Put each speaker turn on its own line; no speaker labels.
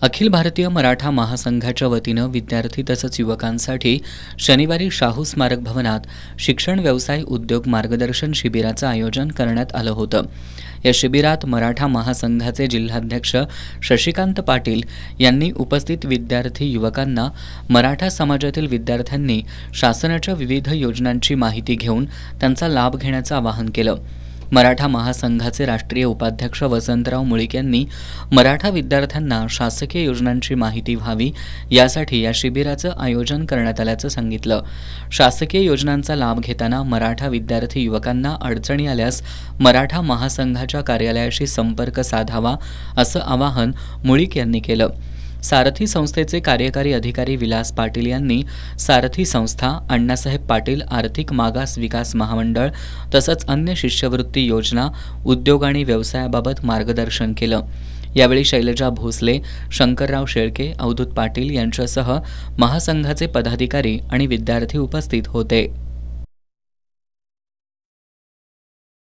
अखिल भारतीय मराठा महासंघाच्या वतीनं विद्यार्थी तसंच युवकांसाठी शनिवारी शाहू स्मारक भवनात शिक्षण व्यवसाय उद्योग मार्गदर्शन शिबिराचं आयोजन करण्यात आलं होतं। या शिबिरात मराठा महासंघाचे जिल्हाध्यक्ष शशिकांत पाटील यांनी उपस्थित विद्यार्थी युवकांना मराठा समाजातील विद्यार्थ्यांनी शासनाच्या विविध योजनांची माहिती घेऊन त्यांचा लाभ घेण्याचं आवाहन केलं। मराठा महासंघाचे राष्ट्रीय उपाध्यक्ष वसंतराव मुळीक यांनी मराठा विद्यार्थ्यांना शासकीय योजनांची माहिती व्हावी यासाठी या शिबिराचं आयोजन करण्यात आल्याचं सांगितलं। शासकीय योजनांचा लाभ घेताना मराठा विद्यार्थी युवकांना अडचणी आल्यास मराठा महासंघाच्या कार्यालयाशी संपर्क साधावा असं आवाहन मुळीक यांनी केलं। सारथी संस्थेचे कार्यकारी अधिकारी विलास पाटील यांनी सारथी संस्था, अण्णासाहेब पाटील आर्थिक मागास विकास महामंडळ तसंच अन्य शिष्यवृत्ती योजना, उद्योग आणि व्यवसायाबाबत मार्गदर्शन केलं। यावेळी शैलजा भोसले, शंकरराव शेळके, अवधूत पाटील यांच्यासह महासंघाचे पदाधिकारी आणि विद्यार्थी उपस्थित होते।